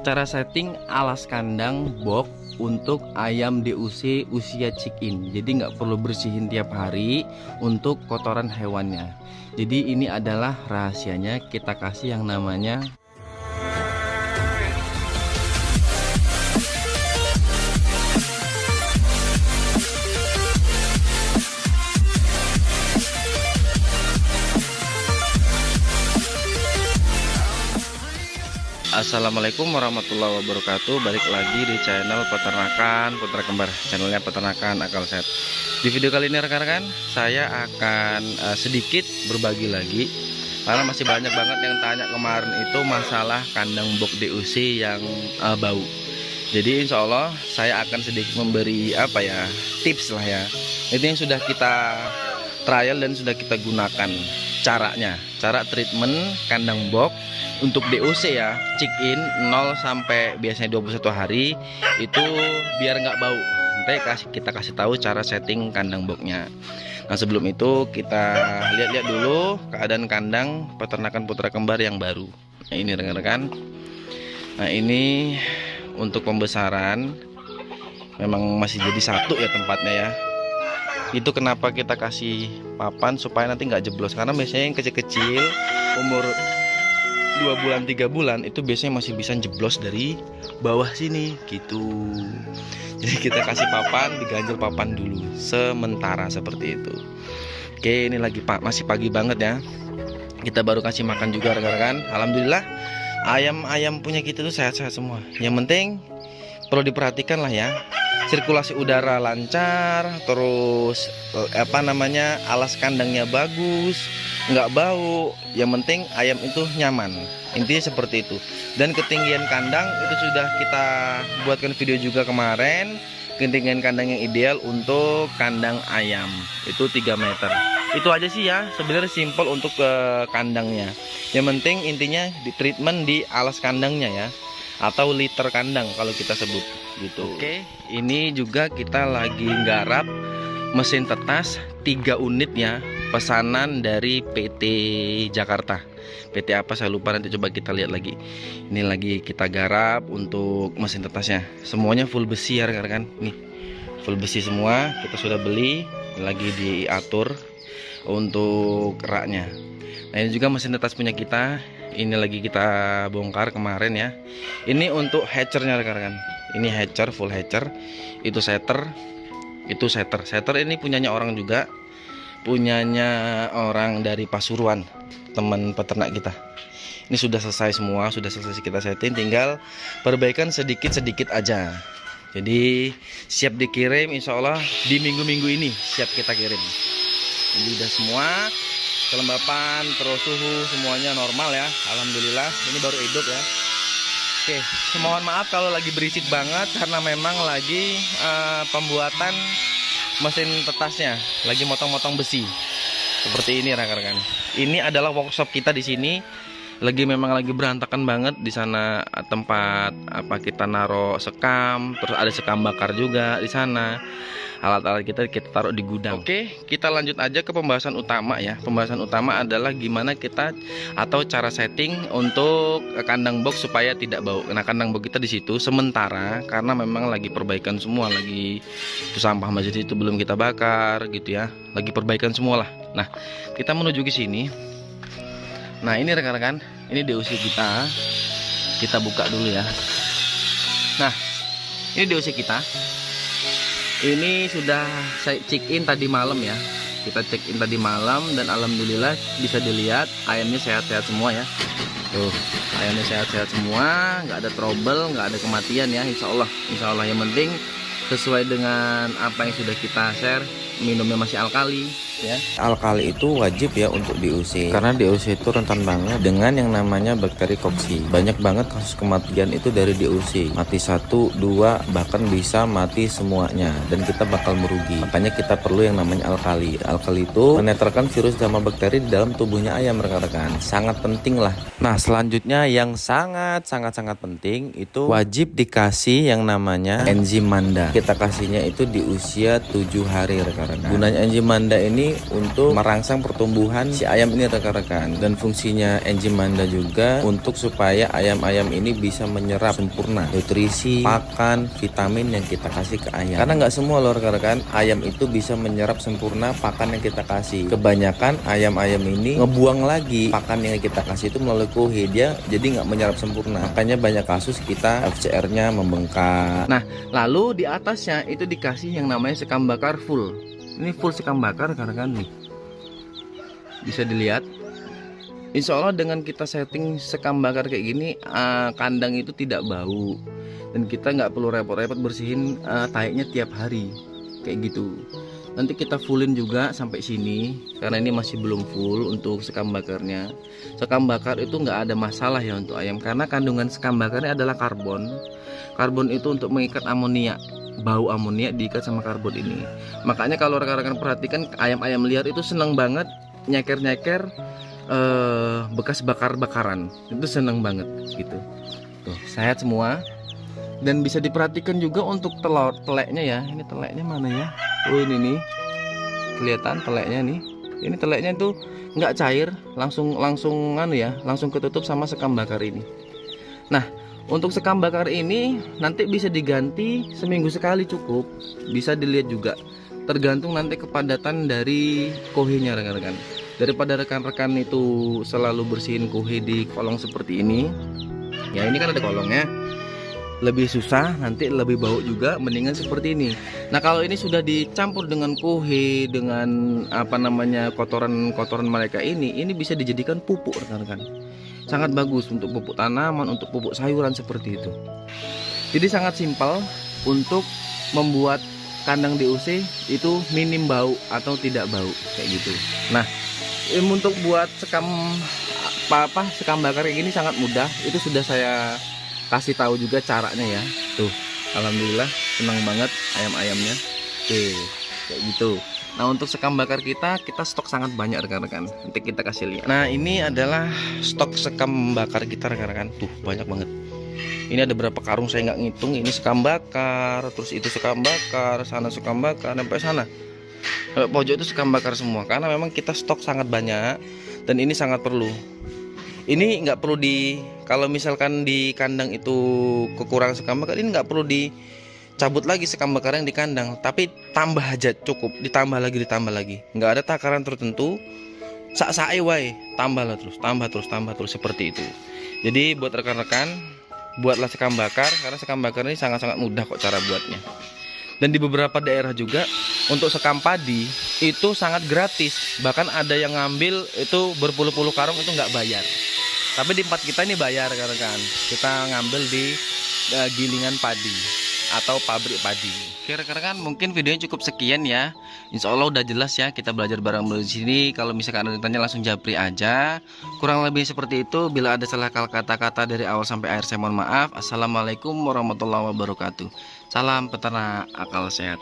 Cara setting alas kandang box untuk ayam DUC usia chick-in. Jadi nggak perlu bersihin tiap hari untuk kotoran hewannya. Jadi ini adalah rahasianya, kita kasih yang namanya Assalamualaikum warahmatullahi wabarakatuh. Balik lagi di channel peternakan putra kembar, channelnya peternakan akal sehat. Di video kali ini rekan-rekan, saya akan sedikit berbagi lagi, karena masih banyak banget yang tanya kemarin itu masalah kandang box DUC yang bau. Jadi insya Allah saya akan sedikit memberi tips lah ya. Itu yang sudah kita trial dan sudah kita gunakan caranya, cara treatment kandang box untuk DUC ya, chick-in 0 sampai biasanya 21 hari itu biar nggak bau. Nanti kita kasih tahu cara setting kandang boxnya. Nah sebelum itu kita lihat-lihat dulu keadaan kandang peternakan putra kembar yang baru. Nah ini rekan-rekan. Nah ini untuk pembesaran memang masih jadi satu ya tempatnya ya. Itu kenapa kita kasih papan supaya nanti nggak jeblos, karena biasanya yang kecil-kecil umur 2 bulan 3 bulan itu biasanya masih bisa jeblos dari bawah sini gitu. Jadi kita kasih papan, diganjel papan dulu sementara seperti itu. Oke, ini lagi masih pagi banget ya. Kita baru kasih makan juga rekan-rekan. Alhamdulillah ayam-ayam punya kita tuh sehat-sehat semua. Yang penting perlu diperhatikan lah ya, sirkulasi udara lancar, terus alas kandangnya bagus, nggak bau. Yang penting ayam itu nyaman, intinya seperti itu. Dan ketinggian kandang itu sudah kita buatkan video juga kemarin. Ketinggian kandang yang ideal untuk kandang ayam itu 3 meter. Itu aja sih ya, sebenarnya simple untuk kandangnya. Yang penting intinya di treatment di alas kandangnya ya, atau liter kandang kalau kita sebut gitu. Oke, ini juga kita lagi nggarap mesin tetas 3 unit ya, pesanan dari PT Jakarta. PT apa saya lupa, nanti coba kita lihat lagi. Ini lagi kita garap untuk mesin tetasnya. Semuanya full besi ya rekan-rekan. Nih, full besi semua kita sudah beli, lagi diatur untuk raknya. Nah, ini juga mesin tetas punya kita. Ini lagi kita bongkar kemarin ya. Ini untuk hatchernya rekan-rekan. Ini hatcher, full hatcher. Itu setter. Itu setter. Setter ini punyanya orang juga. Punyanya orang dari Pasuruan, teman peternak kita. Ini sudah selesai semua, sudah selesai kita setting, tinggal perbaikan sedikit-sedikit aja. Jadi siap dikirim insya Allah di minggu-minggu ini, siap kita kirim. Jadi udah semua, kelembapan, terus suhu semuanya normal ya, alhamdulillah. Ini baru hidup ya. Oke, mohon maaf kalau lagi berisik banget karena memang lagi pembuatan mesin tetasnya, lagi motong-motong besi seperti ini rekan-rekan. Ini adalah workshop kita di sini. Memang lagi berantakan banget di sana, tempat kita naruh sekam, terus ada sekam bakar juga di sana. Alat-alat kita taruh di gudang. Oke, kita lanjut aja ke pembahasan utama ya. Pembahasan utama adalah gimana kita atau cara setting untuk kandang box supaya tidak bau. Nah, kandang box kita di situ sementara karena memang lagi perbaikan semua, lagi itu sampah masjid itu belum kita bakar gitu ya. Lagi perbaikan semua lah. Nah, kita menuju ke sini. Nah, ini rekan-rekan, ini DUC kita. Kita buka dulu ya. Nah, ini DUC kita. Ini sudah saya check in tadi malam ya. Kita check in tadi malam dan alhamdulillah bisa dilihat ayamnya sehat-sehat semua ya. Tuh, ayamnya sehat-sehat semua, nggak ada trouble, nggak ada kematian ya. Insya Allah yang penting sesuai dengan apa yang sudah kita share, minumnya masih alkali ya. Alkali itu wajib ya untuk DUC, karena DUC itu rentan banget dengan yang namanya bakteri koksi. Banyak banget kasus kematian itu dari DUC, mati 1, 2, bahkan bisa mati semuanya, dan kita bakal merugi. Makanya kita perlu yang namanya alkali. Alkali itu menetralkan virus sama bakteri di dalam tubuhnya ayam rekan-rekan. Sangat penting lah. Nah selanjutnya yang sangat penting itu wajib dikasih yang namanya enzim manda. Kita kasihnya itu di usia 7 hari rekan-rekan. Gunanya enzim manda ini ini untuk merangsang pertumbuhan si ayam ini rekan-rekan. Dan fungsinya enzim Manda juga untuk supaya ayam-ayam ini bisa menyerap sempurna nutrisi, pakan, vitamin yang kita kasih ke ayam. Karena nggak semua loh rekan-rekan ayam itu bisa menyerap sempurna pakan yang kita kasih. Kebanyakan ayam-ayam ini ngebuang lagi pakan yang kita kasih itu melalui kuhi, dia jadi nggak menyerap sempurna. Makanya banyak kasus kita FCR-nya membengkak. Nah, lalu di atasnya itu dikasih yang namanya sekam bakar full. Ini full sekam bakar karena nih bisa dilihat. Insya Allah dengan kita setting sekam bakar kayak gini, kandang itu tidak bau dan kita nggak perlu repot-repot bersihin taiknya tiap hari kayak gitu. Nanti kita fullin juga sampai sini karena ini masih belum full untuk sekam bakarnya. Sekam bakar itu nggak ada masalah ya untuk ayam karena kandungan sekam bakarnya adalah karbon. Karbon itu untuk mengikat amonia, bau amonia diikat sama karbon ini. Makanya kalau rekan-rekan perhatikan ayam-ayam liar itu seneng banget nyeker-nyeker bekas bakar-bakaran, itu seneng banget gitu. Tuh sehat semua. Dan bisa diperhatikan juga untuk teleknya ya. Ini teleknya mana ya? Oh ini nih, kelihatan teleknya nih. Ini teleknya itu nggak cair, langsung anu ya, langsung ketutup sama sekam bakar ini. Nah, untuk sekam bakar ini nanti bisa diganti seminggu sekali cukup. Bisa dilihat juga, tergantung nanti kepadatan dari kohinya rekan-rekan. Daripada rekan-rekan itu selalu bersihin kohi di kolong seperti ini, ya ini kan ada kolongnya. Lebih susah, nanti lebih bau juga, mendingan seperti ini. Nah kalau ini sudah dicampur dengan kuhe, dengan apa namanya kotoran mereka ini bisa dijadikan pupuk rekan-rekan. Sangat bagus untuk pupuk tanaman, untuk pupuk sayuran seperti itu. Jadi sangat simpel untuk membuat kandang DOC itu minim bau atau tidak bau kayak gitu. Nah untuk buat sekam bakar kayak gini sangat mudah. Itu sudah saya kasih tahu juga caranya ya. Tuh alhamdulillah senang banget ayam-ayamnya. Oke kayak gitu. Nah untuk sekam bakar kita stok sangat banyak rekan-rekan. Nanti kita kasih lihat. Nah ini adalah stok sekam bakar kita rekan-rekan. Tuh banyak banget. Ini ada berapa karung saya nggak ngitung. Ini sekam bakar, terus itu sekam bakar, sana sekam bakar, sampai sana. Pojok itu sekam bakar semua. Karena memang kita stok sangat banyak dan ini sangat perlu. Ini nggak perlu kalau misalkan di kandang itu kekurangan sekam bakar, ini nggak perlu dicabut lagi sekam bakar yang di kandang, tapi tambah aja cukup, ditambah lagi, nggak ada takaran tertentu, sak-sae wae, tambah terus seperti itu. Jadi buat rekan-rekan, buatlah sekam bakar karena sekam bakar ini sangat-sangat mudah kok cara buatnya. Dan di beberapa daerah juga untuk sekam padi itu sangat gratis, bahkan ada yang ngambil itu berpuluh-puluh karung itu nggak bayar. Tapi di tempat kita ini bayar rekan-rekan. Kita ngambil di gilingan padi atau pabrik padi. Oke rekan-rekan, mungkin videonya cukup sekian ya. Insya Allah udah jelas ya, kita belajar bareng di sini. Kalau misalkan ada yang tanya langsung japri aja. Kurang lebih seperti itu. Bila ada salah kata-kata dari awal sampai akhir saya mohon maaf. Assalamualaikum warahmatullahi wabarakatuh. Salam peternak akal sehat.